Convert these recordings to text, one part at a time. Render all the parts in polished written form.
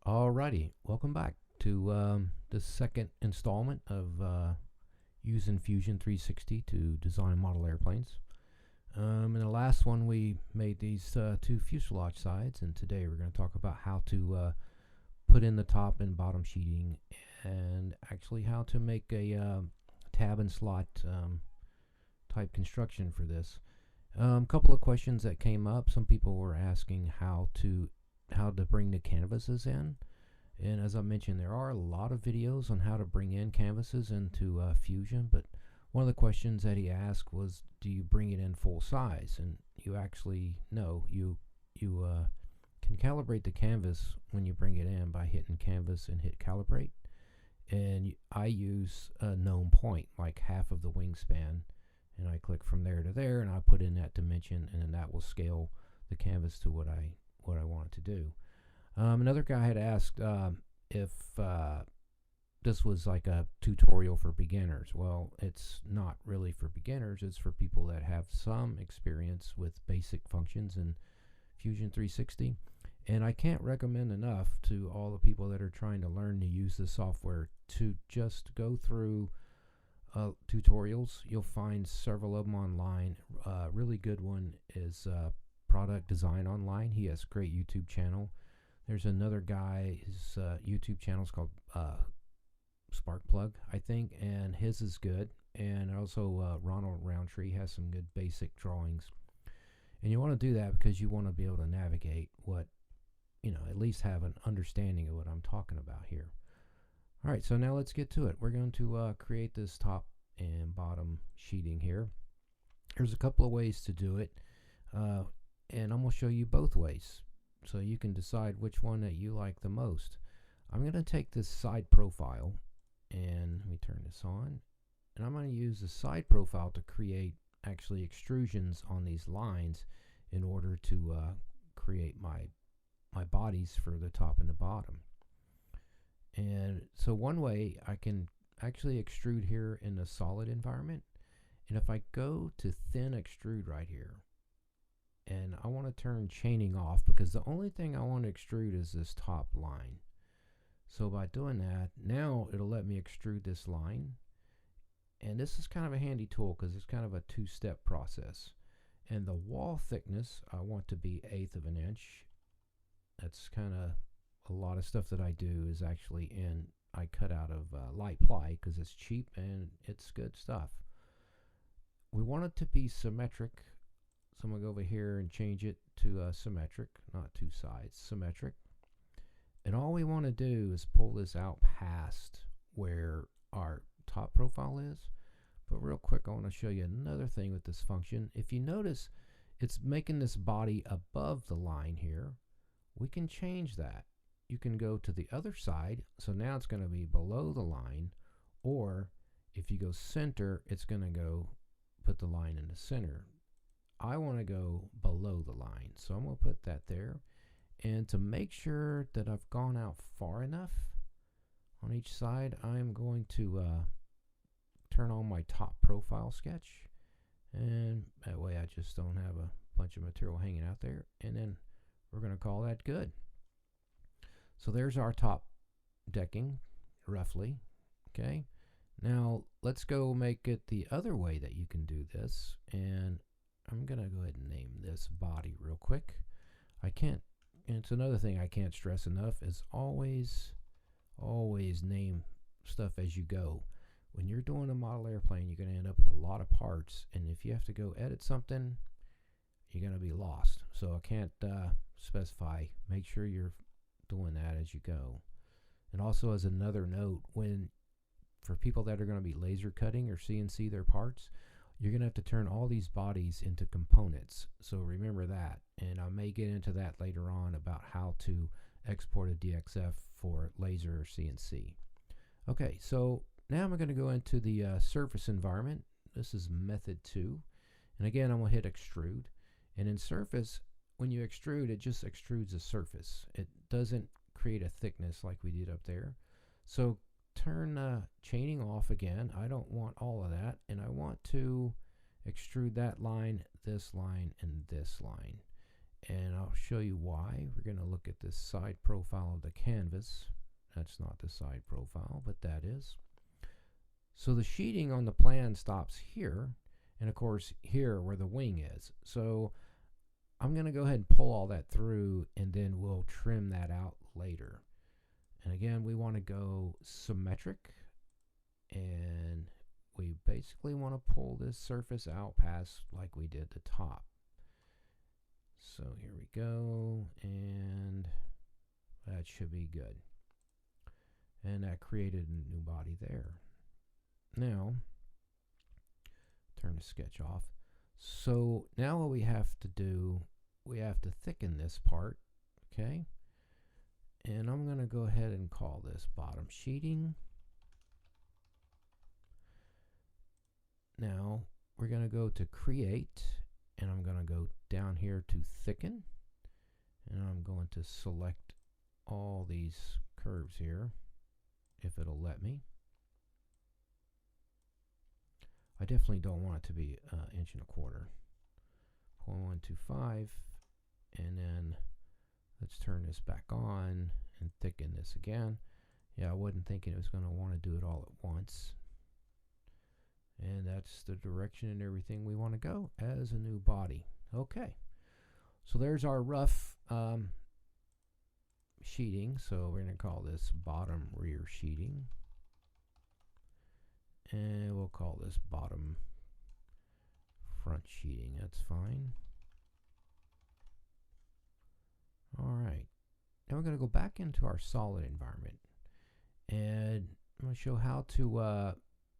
Alrighty, welcome back to the second installment of using Fusion 360 to design model airplanes. In the last one we made these two fuselage sides, and today we're going to talk about how to put in the top and bottom sheeting, and actually how to make a tab and slot type construction for this. Couple of questions that came up. Some people were asking how to bring the canvases in, and as I mentioned, there are a lot of videos on how to bring in canvases into Fusion, but one of the questions that he asked was, do you bring it in full size? And you actually no, you can calibrate the canvas when you bring it in by hitting canvas and hit calibrate, and I use a known point, like half of the wingspan, and I click from there to there, and I put in that dimension, and then that will scale the canvas to what I wanted to do. Another guy had asked if this was like a tutorial for beginners. Well, it's not really for beginners. It's for people that have some experience with basic functions in Fusion 360. And I can't recommend enough to all the people that are trying to learn to use the software to just go through tutorials. You'll find several of them online. Really good one is Product Design Online. He has a great YouTube channel. There's another guy, his YouTube channel is called Sparkplug, I think, and his is good. And also Ronald Roundtree has some good basic drawings. And you want to do that because you want to be able to navigate what, at least have an understanding of what I'm talking about here. All right, so now let's get to it. We're going to create this top and bottom sheeting here. There's a couple of ways to do it, and I'm going to show you both ways so you can decide which one that you like the most. I'm going to take this side profile, and let me turn this on, and I'm going to use the side profile to create actually extrusions on these lines in order to create my bodies for the top and the bottom. And so one way I can actually extrude here in the solid environment, and if I go to thin extrude right here, and I want to turn chaining off because the only thing I want to extrude is this top line. So by doing that, now it'll let me extrude this line, and this is kind of a handy tool because it's kind of a two-step process. And the wall thickness I want to be 1/8 of an inch. That's kind of a lot of stuff that I do is actually I cut out of light ply because it's cheap and it's good stuff. We want it to be symmetric, so I'm going to go over here and change it to symmetric, not two sides, symmetric. And all we want to do is pull this out past where our top profile is. But real quick, I want to show you another thing with this function. If you notice, it's making this body above the line here. We can change that. You can go to the other side, so now it's going to be below the line, or if you go center, it's going to go put the line in the center. I want to go below the line, so I'm going to put that there. And to make sure that I've gone out far enough on each side, I'm going to turn on my top profile sketch, and that way I just don't have a bunch of material hanging out there, and then we're going to call that good. So there's our top decking, roughly. Okay, now let's go make it the other way that you can do this, and I'm going to go ahead and name this body real quick. And it's another thing I can't stress enough is always name stuff as you go. When you're doing a model airplane, you're going to end up with a lot of parts, and if you have to go edit something, you're going to be lost. So I can't specify. Make sure you're doing that as you go. And also, as another note, for people that are going to be laser cutting or CNC their parts, you're going to have to turn all these bodies into components. So remember that, and I may get into that later on about how to export a DXF for laser or CNC. Okay, so now I'm going to go into the surface environment. This is method 2, and again I'm going to hit extrude. And in surface, when you extrude, it just extrudes the surface. It doesn't create a thickness like we did up there. So turn chaining off again. I don't want all of that, and I want to extrude that line, this line, and this line. And I'll show you why. We're going to look at this side profile of the canvas. That's not the side profile, but that is. So the sheeting on the plan stops here, and of course here where the wing is. So I'm going to go ahead and pull all that through, and then we'll trim that out later. And again, we want to go symmetric, and we basically want to pull this surface out past like we did the top. So here we go, and that should be good. And that created a new body there. Now, turn the sketch off. So now what we have to do, we have to thicken this part, okay? And I'm going to go ahead and call this bottom sheeting. Now we're going to go to create, and I'm going to go down here to thicken, and I'm going to select all these curves here if it'll let me. I definitely don't want it to be 1.25 inches. 0.125, and then let's turn this back on and thicken this again. Yeah, I wasn't thinking it was going to want to do it all at once. And that's the direction and everything we want to go as a new body. Okay, so there's our rough sheeting. So we're going to call this bottom rear sheeting. And we'll call this bottom front sheeting. That's fine. Alright, now we're going to go back into our solid environment, and I'm going to show how to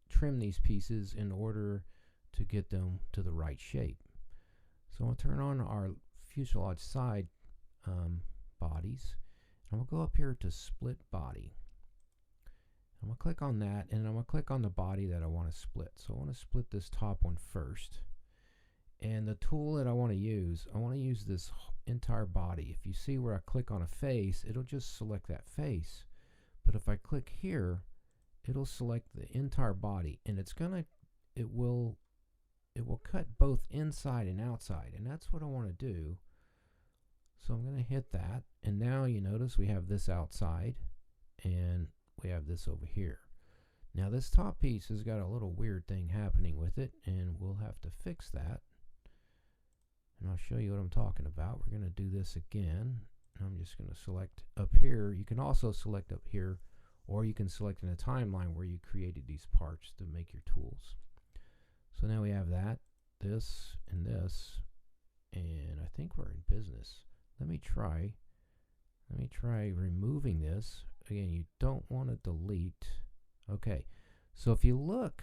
trim these pieces in order to get them to the right shape. So I'm going to turn on our fuselage side bodies. I'm going to go up here to split body. I'm going to click on that, and I'm going to click on the body that I want to split. So I want to split this top one first. And the tool that I want to use this entire body. If you see where I click on a face, it'll just select that face. But if I click here, it'll select the entire body, and it will cut both inside and outside, and that's what I want to do. So I'm going to hit that, and now you notice we have this outside, and we have this over here. Now this top piece has got a little weird thing happening with it, and we'll have to fix that. And I'll show you what I'm talking about. We're going to do this again. I'm just going to select up here. You can also select up here, or you can select in a timeline where you created these parts to make your tools. So now we have that, this, and this, and I think we're in business. Let me try removing this. Again, you don't want to delete. Okay, so if you look,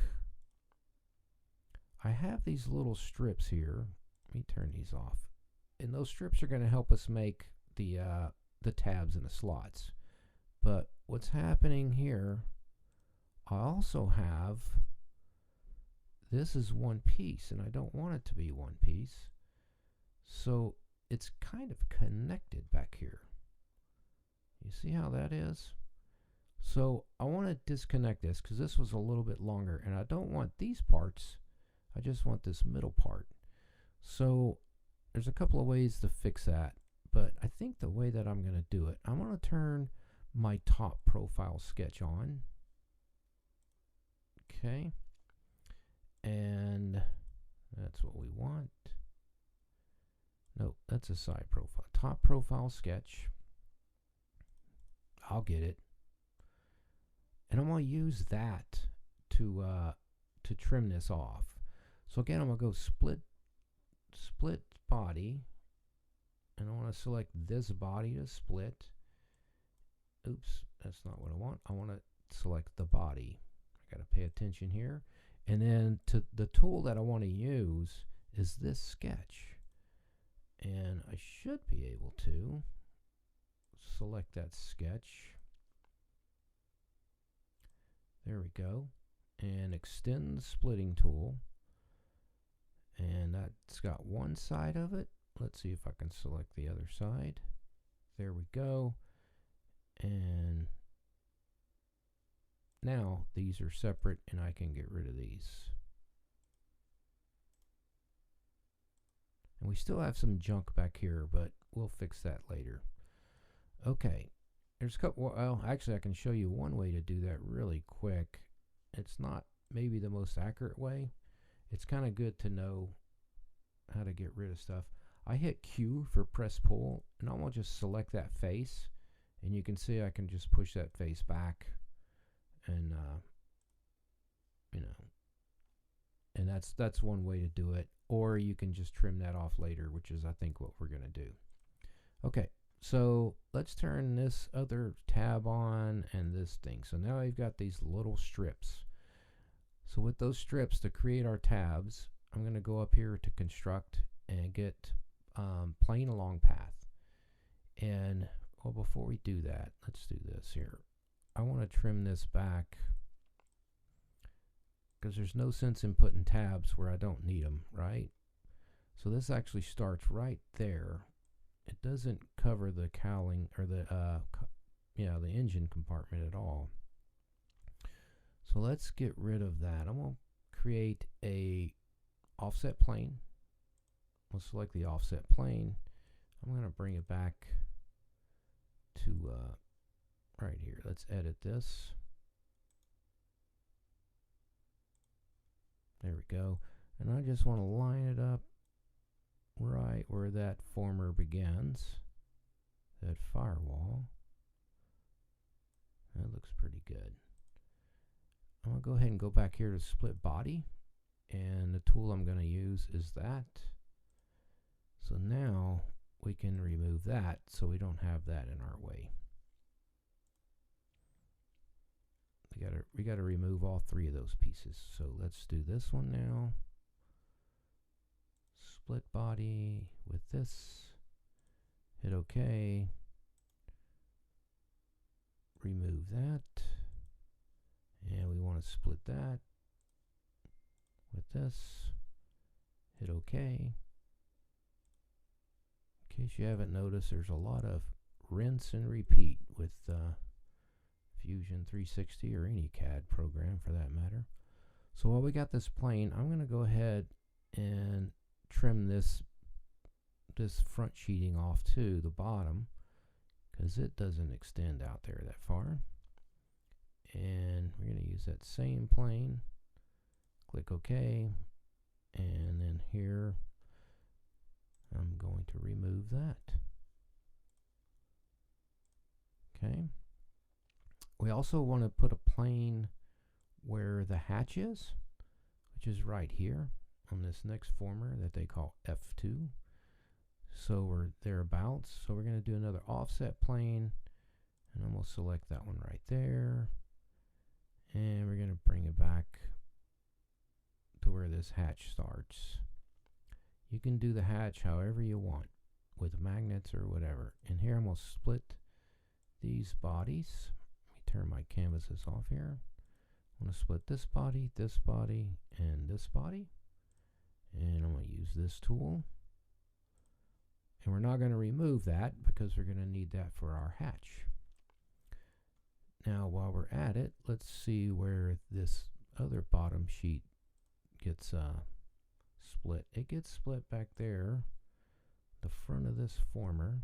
I have these little strips here. Let me turn these off. And those strips are going to help us make the tabs and the slots. But what's happening here, I also have, this is one piece, and I don't want it to be one piece. So it's kind of connected back here. You see how that is? So I want to disconnect this because this was a little bit longer, and I don't want these parts. I just want this middle part. So there's a couple of ways to fix that, but I think the way that I'm going to do it, I'm going to turn my top profile sketch on. Okay. And that's what we want. Nope, that's a side profile. Top profile sketch. I'll get it. And I'm going to use that to trim this off. So again, I'm going to go split body, and I want to select this body to split. Oops, that's not what I want. I want to select the body. I got to pay attention here. And then the tool that I want to use is this sketch. And I should be able to select that sketch. There we go. And extend the splitting tool. And that's got one side of it. Let's see if I can select the other side. There we go. And now these are separate, and I can get rid of these. And we still have some junk back here, but we'll fix that later. Okay, there's a couple, well, actually I can show you one way to do that really quick. It's not maybe the most accurate way. It's kind of good to know how to get rid of stuff. I hit Q for press pull, and I'm gonna just select that face, and you can see I can just push that face back, and you know, and that's one way to do it. Or you can just trim that off later, which is I think what we're gonna do. Okay, so let's turn this other tab on and this thing. So now I've got these little strips. So with those strips, to create our tabs, I'm going to go up here to construct and get plane along path. And well, before we do that, let's do this here. I want to trim this back because there's no sense in putting tabs where I don't need them, right? So this actually starts right there. It doesn't cover the cowling or the the engine compartment at all. So let's get rid of that. I'm going to create a offset plane. We'll select the offset plane. I'm going to bring it back to right here. Let's edit this. There we go. And I just want to line it up right where that former begins, that firewall. That looks pretty good. I'm going to go ahead and go back here to split body, and the tool I'm going to use is that. So now we can remove that so we don't have that in our way. We got to remove all three of those pieces. So let's do this one now. Split body with this. Hit OK. Remove that. And we want to split that with this. Hit OK. In case you haven't noticed, there's a lot of rinse and repeat with Fusion360 or any CAD program for that matter. So while we got this plane, I'm going to go ahead and trim this front sheeting off to the bottom because it doesn't extend out there that far. And we're going to use that same plane. Click OK. And then here, I'm going to remove that. Okay. We also want to put a plane where the hatch is, which is right here on this next former that they call F2. So we're thereabouts. So we're going to do another offset plane, and I'm going to select that one right there. And we're going to bring it back to where this hatch starts. You can do the hatch however you want with magnets or whatever. And here I'm going to split these bodies. Let me turn my canvases off here. I'm going to split this body, and this body. And I'm going to use this tool. And we're not going to remove that because we're going to need that for our hatch. Now while we're at it, let's see where this other bottom sheet gets split. It gets split back there, the front of this former.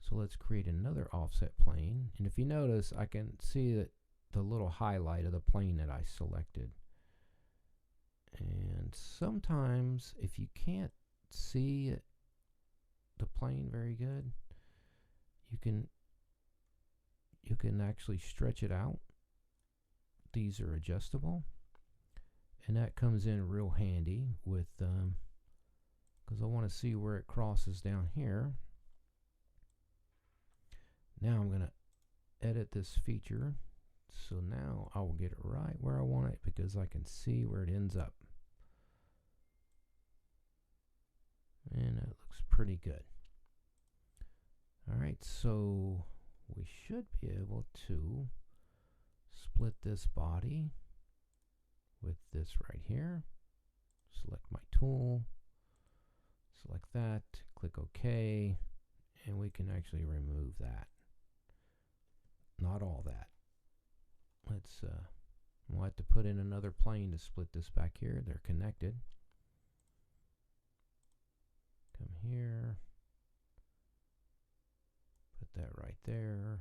So let's create another offset plane. And if you notice, I can see that the little highlight of the plane that I selected. And sometimes if you can't see the plane very good, you can actually stretch it out. These are adjustable, and that comes in real handy with because I want to see where it crosses down here. Now I'm going to edit this feature, so now I will get it right where I want it because I can see where it ends up, and it looks pretty good. Alright, so we should be able to split this body with this right here. Select my tool, select that, click OK, and we can actually remove that. Not all that. We'll have to put in another plane to split this back here. They're connected. Come here, put that right there,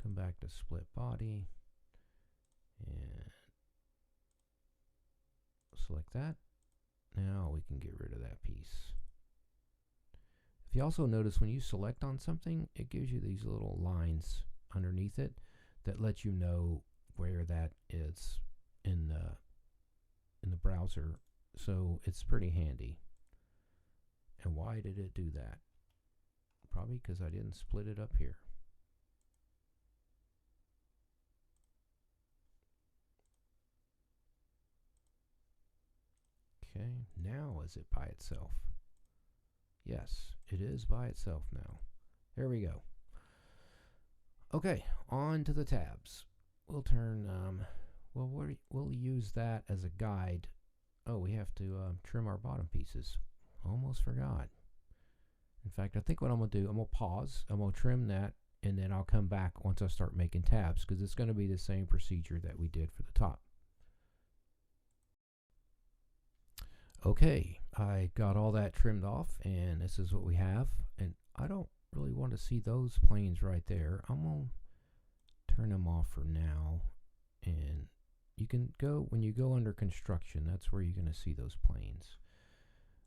come back to split body, and select that. Now we can get rid of that piece. If you also notice when you select on something, it gives you these little lines underneath it that let you know where that is in the browser. So it's pretty handy. And why did it do that? Probably because I didn't split it up here. Okay, now is it by itself? Yes, it is by itself now. There we go. Okay, on to the tabs. We'll turn, we'll use that as a guide. Oh, we have to trim our bottom pieces. Almost forgot. In fact, I think what I'm going to do, I'm going to pause, I'm going to trim that, and then I'll come back once I start making tabs, because it's going to be the same procedure that we did for the top. Okay, I got all that trimmed off, and this is what we have. And I don't really want to see those planes right there. I'm going to turn them off for now. And you can go, when you go under construction, that's where you're going to see those planes.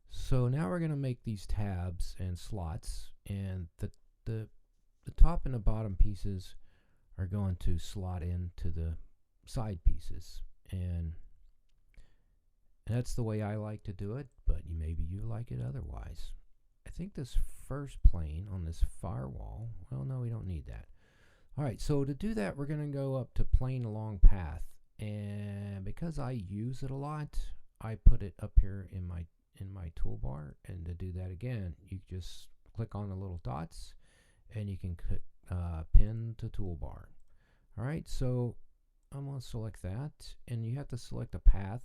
So now we're going to make these tabs and slots, and the top and the bottom pieces are going to slot into the side pieces. And that's the way I like to do it, but maybe you like it otherwise. I think this first plane on this firewall, well, no, we don't need that. All right, so to do that, we're going to go up to plane along path. And because I use it a lot, I put it up here in my toolbar. And to do that again, you just click on the little dots, and you can pin to toolbar. All right, so I'm going to select that, and you have to select a path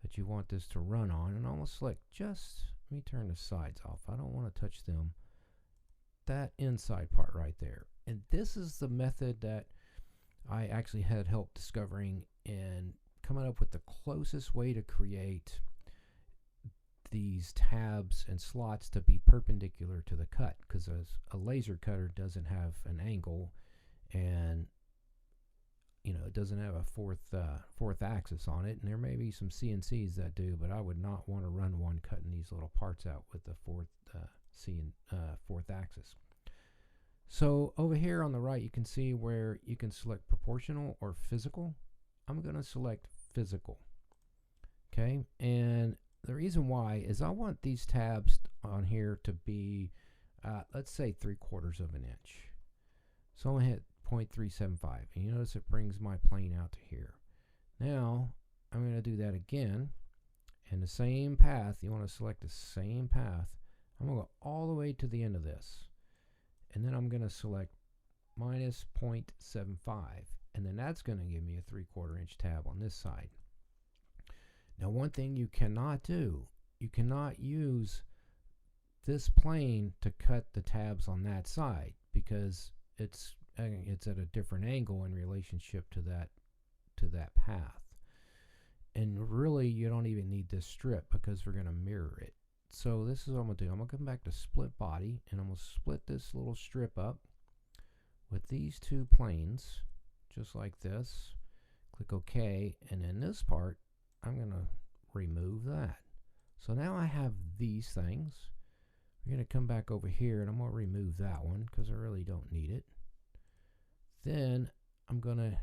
that you want this to run on, and I'm going to select just, let me turn the sides off. I don't want to touch them. That inside part right there. And this is the method that I actually had help discovering and coming up with the closest way to create these tabs and slots to be perpendicular to the cut, because a laser cutter doesn't have an angle, and you know, it doesn't have a fourth axis on it, and there may be some CNCs that do, but I would not want to run one cutting these little parts out with the fourth axis. So over here on the right, you can see where you can select proportional or physical. I'm going to select physical. Okay, and the reason why is I want these tabs on here to be, let's say 3/4 of an inch. So I'm going to hit 0.375, and you notice it brings my plane out to here. Now I'm going to do that again, and the same path, you want to select the same path. I'm going to go all the way to the end of this, and then I'm going to select minus 0.75, and then that's going to give me a 3/4 inch tab on this side. Now, one thing you cannot do, you cannot use this plane to cut the tabs on that side, because it's at a different angle in relationship to that path. And really, you don't even need this strip, because we're going to mirror it. So this is what I'm going to do. I'm going to come back to split body, and I'm going to split this little strip up with these two planes, just like this. Click OK, and in this part, I'm going to remove that. So now I have these things. We're going to come back over here, and I'm going to remove that one, because I really don't need it. Then I'm going to,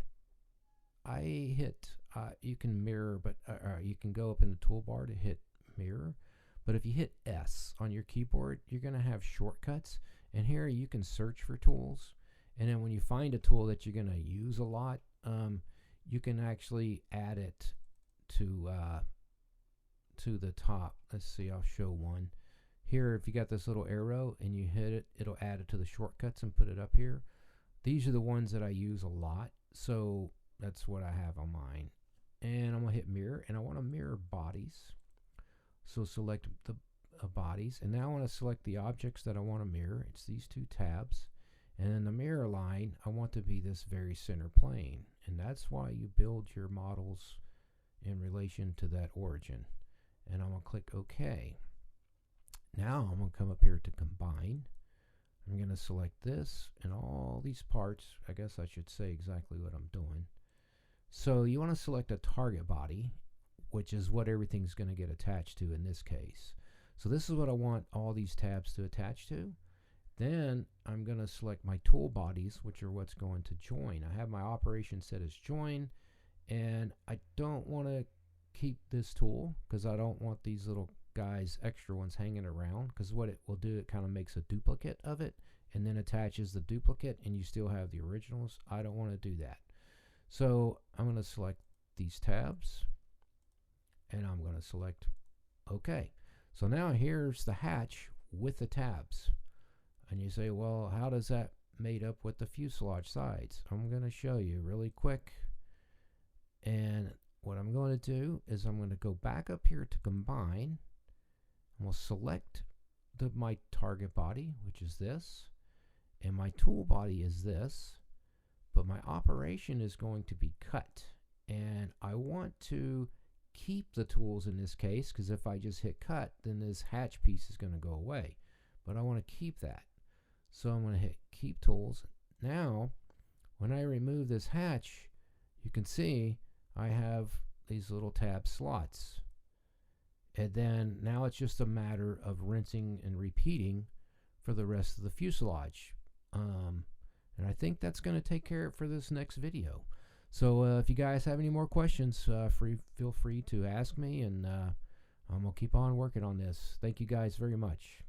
you can mirror, but you can go up in the toolbar to hit mirror. But if you hit S on your keyboard, you're going to have shortcuts. And here you can search for tools. And then when you find a tool that you're going to use a lot, you can actually add it to the top. Let's see, I'll show one. Here, if you got this little arrow and you hit it, it'll add it to the shortcuts and put it up here. These are the ones that I use a lot, so that's what I have on mine. And I'm going to hit mirror, and I want to mirror bodies. So select the bodies, and now I want to select the objects that I want to mirror. It's these two tabs. And then the mirror line, I want to be this very center plane. And that's why you build your models in relation to that origin. And I'm going to click OK. Now I'm going to come up here to combine. I'm going to select this and all these parts. I guess I should say exactly what I'm doing. So you want to select a target body, which is what everything's going to get attached to in this case. So this is what I want all these tabs to attach to. Then I'm going to select my tool bodies, which are what's going to join. I have my operation set as join, and I don't want to keep this tool because I don't want these little guys, extra ones, hanging around, because what it will do, it kind of makes a duplicate of it and then attaches the duplicate and you still have the originals. I don't want to do that. So I'm going to select these tabs and I'm going to select OK. So now here's the hatch with the tabs. And you say, well, how does that made up with the fuselage sides? I'm going to show you really quick. And what I'm going to do is I'm going to go back up here to combine. And we'll select my target body, which is this, and my tool body is this, but my operation is going to be cut. And I want to keep the tools in this case, because if I just hit cut, then this hatch piece is going to go away. But I want to keep that. So I'm going to hit keep tools. Now, when I remove this hatch, you can see I have these little tab slots. And then now it's just a matter of rinsing and repeating for the rest of the fuselage. And I think that's going to take care of it for this next video. So if you guys have any more questions, feel free to ask me, and I'm going to keep on working on this. Thank you guys very much.